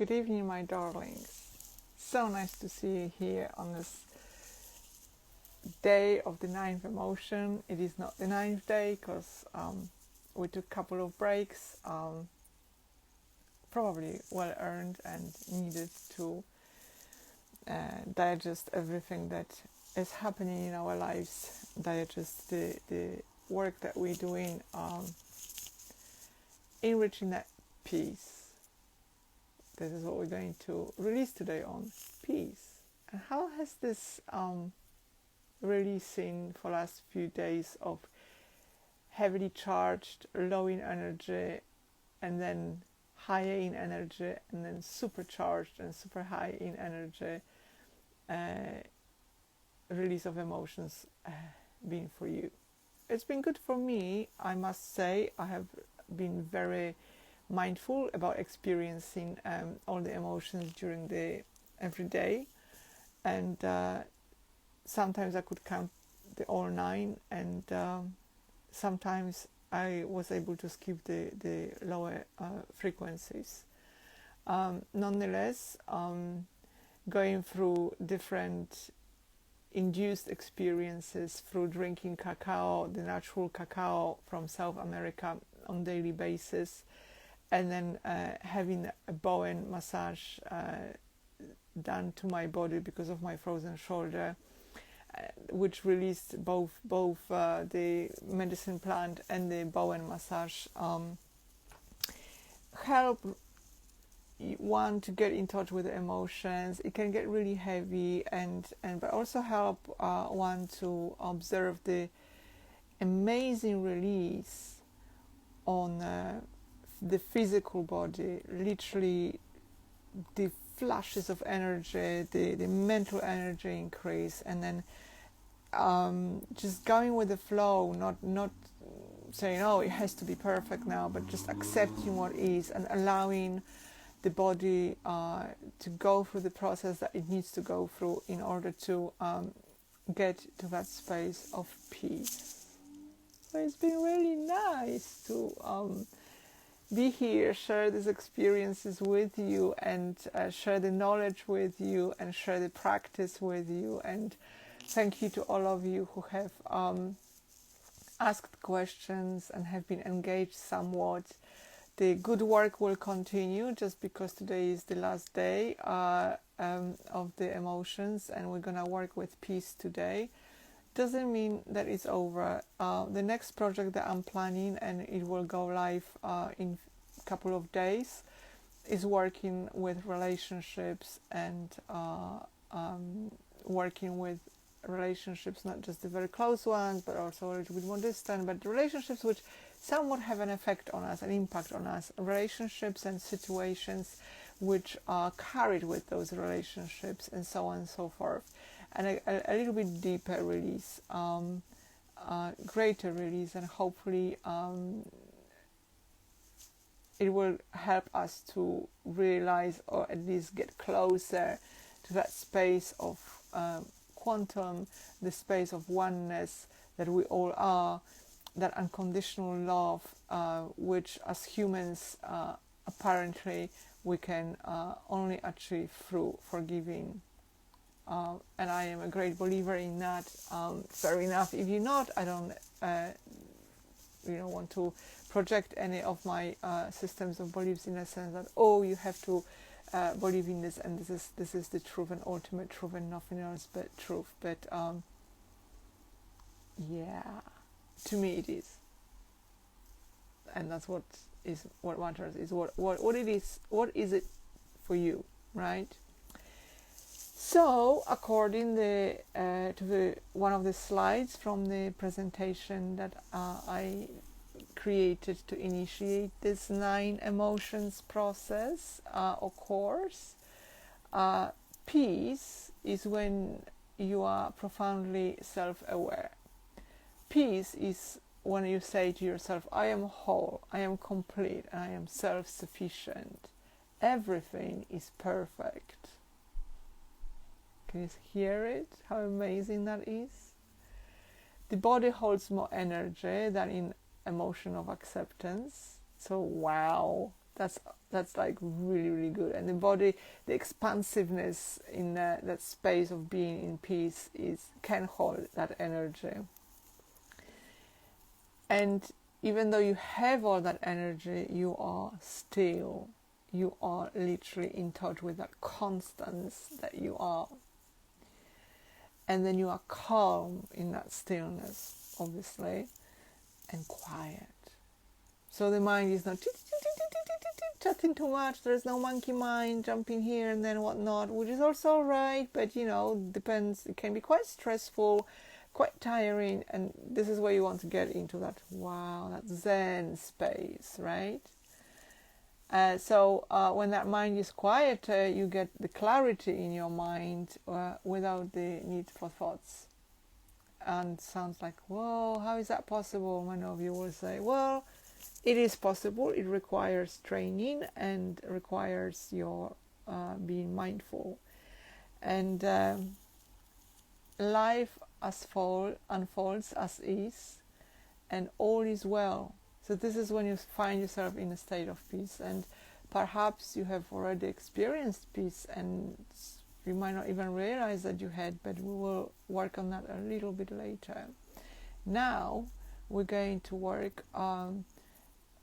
Good evening, my darlings. So nice to see you here on this day of the ninth emotion. It is not the ninth day because we took a couple of breaks, probably well earned and needed to digest everything that is happening in our lives, digest the work that we're doing, enriching that peace. This is what we're going to release today on peace. And how has this releasing for the last few days of heavily charged, low in energy, and then higher in energy, and then supercharged and super high in energy release of emotions been for you? It's been good for me, I must say. I have been very mindful about experiencing all the emotions during the every day, and sometimes I could count the all nine, and sometimes I was able to skip the lower frequencies. Nonetheless, going through different induced experiences through drinking cacao, the natural cacao from South America on daily basis, and then having a Bowen massage done to my body because of my frozen shoulder, which released both the medicine plant and the Bowen massage, help one to get in touch with the emotions. It can get really heavy, but also help one to observe the amazing release on the physical body, literally the flashes of energy, the mental energy increase, and then just going with the flow, not saying, oh, it has to be perfect now, but just accepting what is and allowing the body to go through the process that it needs to go through in order to get to that space of peace. So it's been really nice to be here, share these experiences with you, and share the knowledge with you, and share the practice with you. And thank you to all of you who have asked questions and have been engaged somewhat. The good work will continue just because today is the last day of the emotions, and we're gonna work with peace today. Doesn't mean that it's over. The next project that I'm planning, and it will go live in a couple of days, is working with relationships and working with relationships, not just the very close ones, but also a little bit more distant, but relationships which somewhat have an effect on us, an impact on us, relationships and situations which are carried with those relationships, and so on and so forth. And a little bit deeper release, greater release, and hopefully it will help us to realize, or at least get closer to that space of quantum, the space of oneness that we all are, that unconditional love, which as humans apparently we can only achieve through forgiving. And I am a great believer in that. Fair enough. If you're not, I don't want to project any of my systems of beliefs in a sense that, oh, you have to believe in this, and this is the truth and ultimate truth and nothing else but truth. But yeah, to me it is, and that's what matters, is what it is. What is it for you, right? So, according to the one of the slides from the presentation that I created to initiate this 9 emotions process or course, peace is when you are profoundly self-aware. Peace is when you say to yourself, I am whole, I am complete, and I am self-sufficient. Everything is perfect. Can you hear it? How amazing that is? The body holds more energy than in emotion of acceptance. So wow, That's like really, really good. And the body, the expansiveness in that space of being in peace can hold that energy. And even though you have all that energy, you are still. You are literally in touch with that constance that you are. And then you are calm in that stillness, obviously, and quiet. So the mind is not chatting too much. There's no monkey mind jumping here and then whatnot, which is also right, but depends. It can be quite stressful, quite tiring, and this is where you want to get into that that Zen space, right? So when that mind is quieter, you get the clarity in your mind without the need for thoughts. And sounds like, whoa, how is that possible? Many of you will say, well, it is possible. It requires training and requires your being mindful. And life unfolds as is, and all is well. So this is when you find yourself in a state of peace, and perhaps you have already experienced peace and you might not even realize that you had, but we will work on that a little bit later. Now we're going to work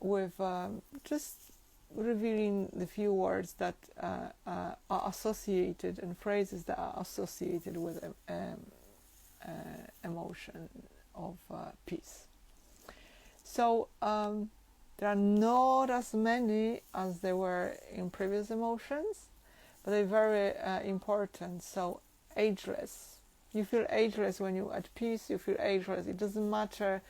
with just revealing the few words that are associated and phrases that are associated with emotion of peace. So there are not as many as there were in previous emotions, but they're very important. So ageless. You feel ageless when you're at peace. You feel ageless. It doesn't matter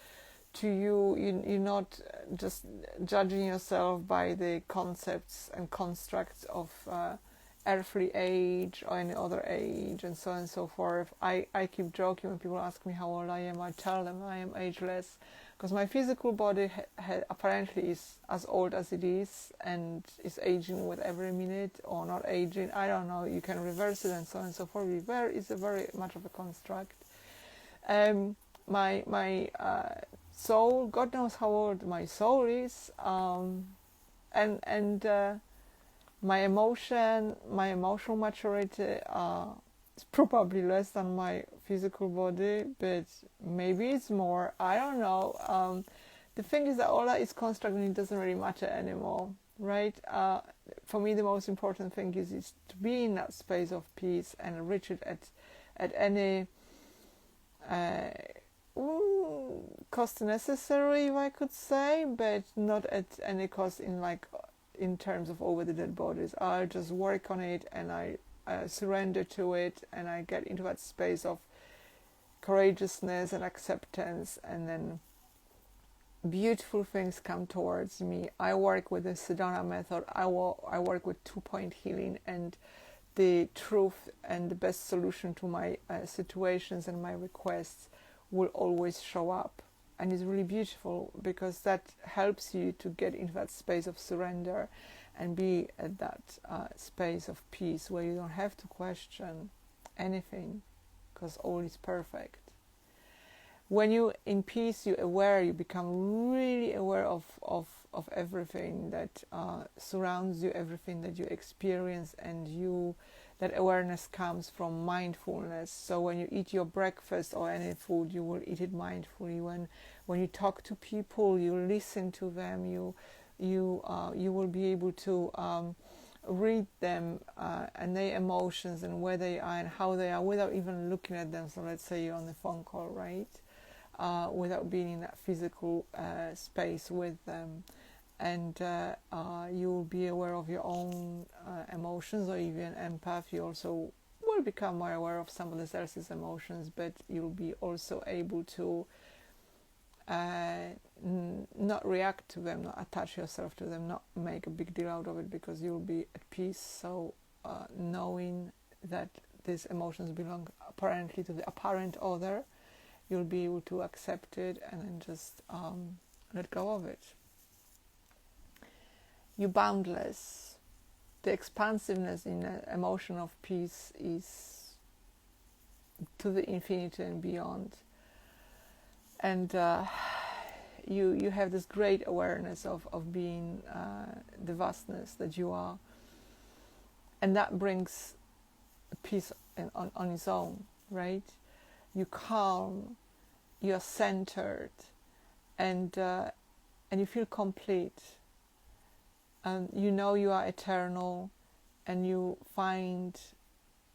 to you. You're not just judging yourself by the concepts and constructs of earthly age or any other age and so on and so forth. I keep joking when people ask me how old I am. I tell them I am ageless, because my physical body apparently is as old as it is and is aging with every minute, or not aging. I don't know. You can reverse it and so on and so forth. It's a very much of a construct. My soul, God knows how old my soul is, and my emotional maturity is probably less than my physical body, but maybe it's more. I don't know. The thing is that all that is construct, and it doesn't really matter anymore, right? For me, the most important thing is to be in that space of peace and reach it at any cost necessary, if I could say, but not at any cost in terms of over the dead bodies. I just work on it, and I surrender to it, and I get into that space of courageousness and acceptance, and then beautiful things come towards me. I work with the Sedona Method. I work with 2-point healing, and the truth and the best solution to my situations and my requests will always show up. And it's really beautiful, because that helps you to get into that space of surrender and be at that space of peace where you don't have to question anything, because all is perfect. When you're in peace, you become really aware of everything that surrounds you, everything that you experience, and that awareness comes from mindfulness. So when you eat your breakfast or any food, you will eat it mindfully. When you talk to people, you listen to them. You will be able to read them and their emotions and where they are and how they are without even looking at them. So let's say you're on the phone call, right? Without being in that physical space with them. And you'll be aware of your own emotions, or even empath. You also will become more aware of somebody else's emotions, but you'll be also able to not react to them, not attach yourself to them, not make a big deal out of it, because you'll be at peace. So knowing that these emotions belong apparently to the apparent other, you'll be able to accept it and then just let go of it. You're boundless. The expansiveness in an emotion of peace is to the infinity and beyond. And you have this great awareness of being the vastness that you are, and that brings peace on its own, right? You calm, you are centered, and you feel complete, and you know you are eternal, and you find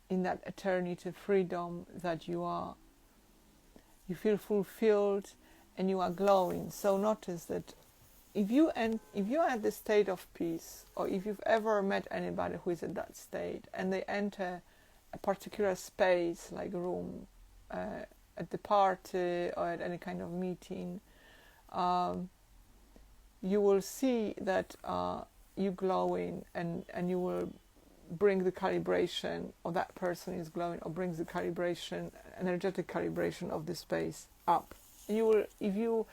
in that eternity freedom that you are. You feel fulfilled, and you are glowing. So notice that if you are at the state of peace, or if you've ever met anybody who is at that state, and they enter a particular space, like a room, at the party or at any kind of meeting, you will see that you glowing, and you will bring the calibration, or that person is glowing, or brings the calibration, energetic calibration of the space up. And you will, if you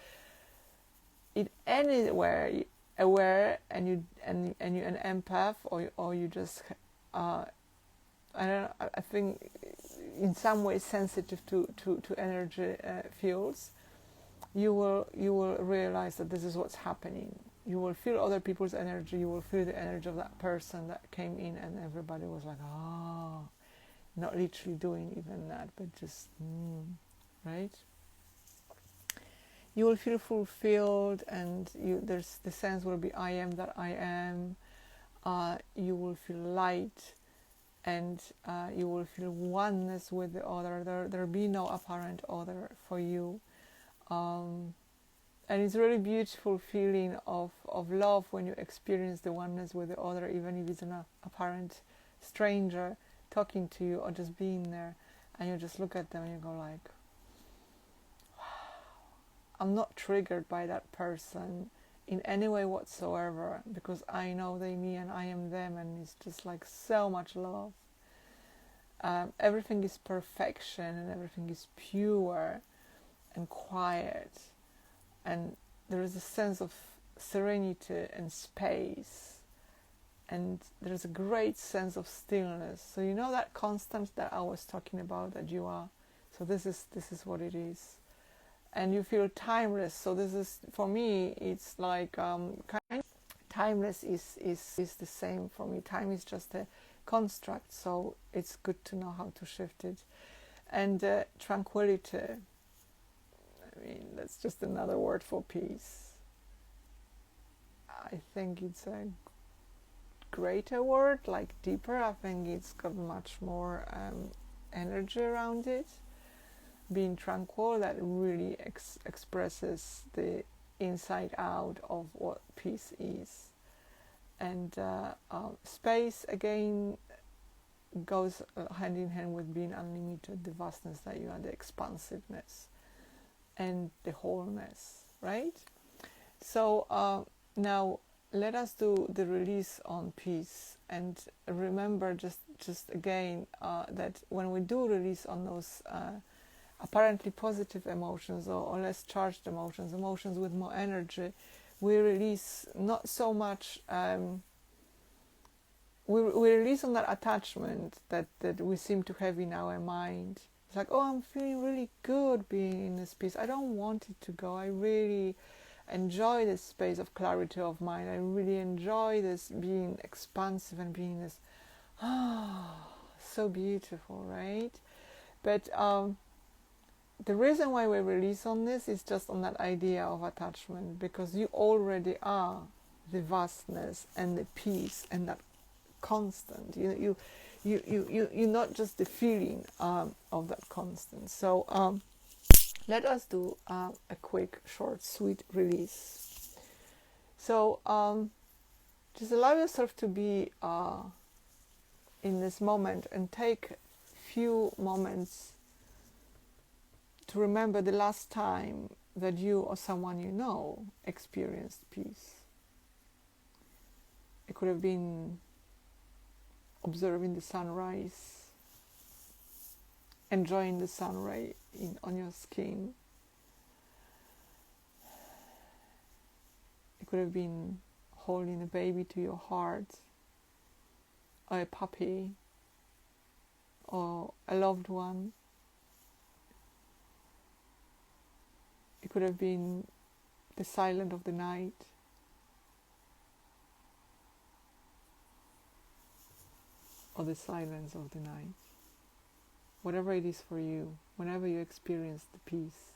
in anywhere aware, and you an empath, or you just I think in some way sensitive to energy fields, you will realize that this is what's happening. You will feel other people's energy, you will feel the energy of that person that came in, and everybody was like, oh, not literally doing even that, but just, right? You will feel fulfilled, and there's the sense will be, I am that I am. You will feel light, and you will feel oneness with the other. There'll be no apparent other for you. And it's a really beautiful feeling of love when you experience the oneness with the other, even if it's an apparent stranger talking to you, or just being there, and you just look at them and you go like, wow, I'm not triggered by that person in any way whatsoever, because I know they me and I am them, and it's just like so much love. Everything is perfection, and everything is pure and quiet, and there is a sense of serenity and space, and there's a great sense of stillness. So you know that constant that I was talking about, that you are. So this is what it is, and you feel timeless. So this is, for me, it's like timeless is the same for me. Time is just a construct, so it's good to know how to shift it. And tranquility, I mean, that's just another word for peace. I think it's a greater word, like deeper. I think it's got much more energy around it. Being tranquil, that really expresses the inside out of what peace is. And space, again, goes hand in hand with being unlimited, the vastness that you are, the expansiveness and the wholeness, right? So now let us do the release on peace, and remember just again that when we do release on those apparently positive emotions, or less charged emotions with more energy, we release not so much we release on that attachment that we seem to have in our mind. It's like, oh, I'm feeling really good being in this peace. I don't want it to go. I really enjoy this space of clarity of mind. I really enjoy this being expansive and being this, so beautiful, right? But the reason why we release on this is just on that idea of attachment, because you already are the vastness and the peace and that constant. You're not just the feeling of that constant. So let us do a quick, short, sweet release. So just allow yourself to be in this moment, and take few moments to remember the last time that you or someone you know experienced peace. It could have been observing the sunrise, enjoying the sun ray on your skin. It could have been holding a baby to your heart, or a puppy, or a loved one. It could have been the silence of the night, or the silence of the night. Whatever it is for you, whenever you experience the peace.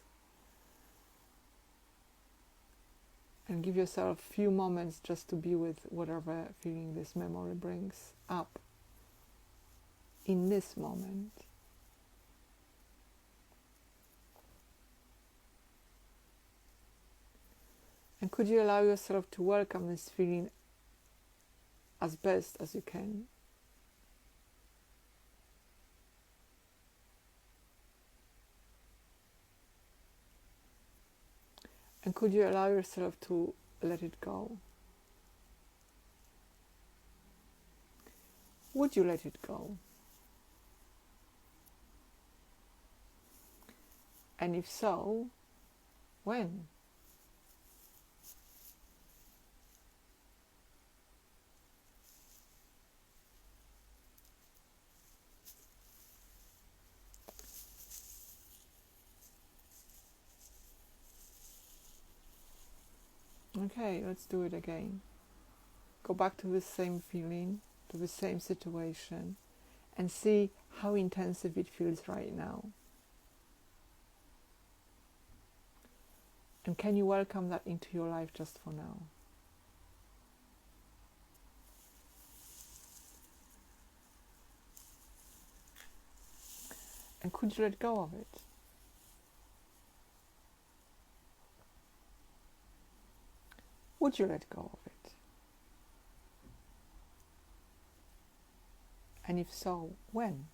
And give yourself a few moments just to be with whatever feeling this memory brings up in this moment. And could you allow yourself to welcome this feeling as best as you can? And could you allow yourself to let it go? Would you let it go? And if so, when? Okay, let's do it again. Go back to the same feeling, to the same situation, and see how intensive it feels right now. And can you welcome that into your life just for now? And could you let go of it? Would you let go of it? And if so, when?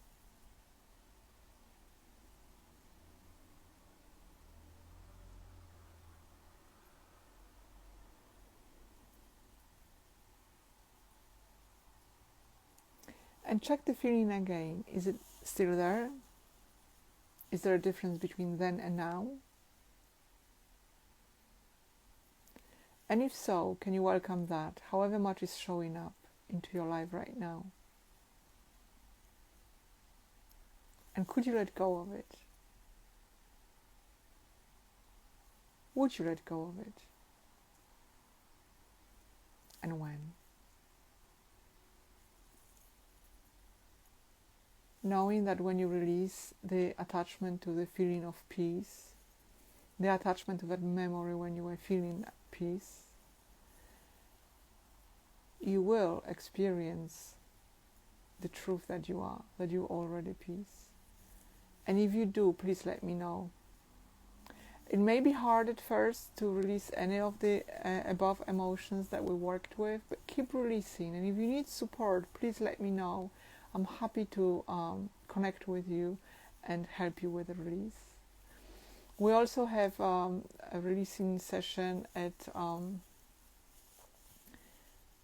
And check the feeling again. Is it still there? Is there a difference between then and now? And if so, can you welcome that, however much is showing up into your life right now? And could you let go of it? Would you let go of it? And when? Knowing that when you release the attachment to the feeling of peace, the attachment to that memory when you were feeling peace, you will experience the truth that you are, that you already peace. And if you do, please let me know. It may be hard at first to release any of the above emotions that we worked with, but keep releasing. And if you need support, please let me know. I'm happy to connect with you and help you with the release. We also have a releasing session at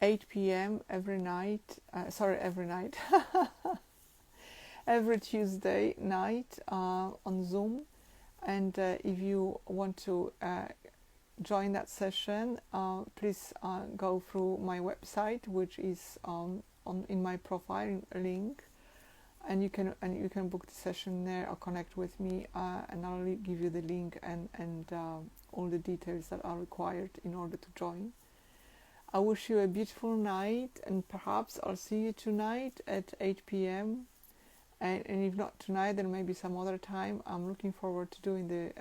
8 p.m. every Tuesday night on Zoom. And if you want to join that session, please go through my website, which is in my profile link, and you can book the session there or connect with me, and I'll give you the link and all the details that are required in order to join. I wish you a beautiful night, and perhaps I'll see you tonight at 8 p.m. And if not tonight, then maybe some other time. I'm looking forward to doing the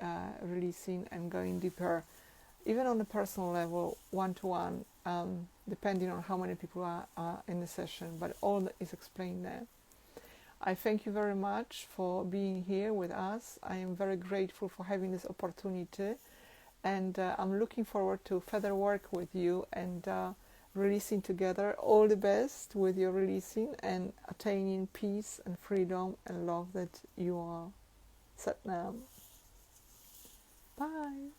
releasing and going deeper, even on a personal level, one-to-one, depending on how many people are in the session, but all is explained there. I thank you very much for being here with us. I am very grateful for having this opportunity, and I'm looking forward to further work with you and releasing together. All the best with your releasing and attaining peace and freedom and love that you are. Sat Nam. Bye.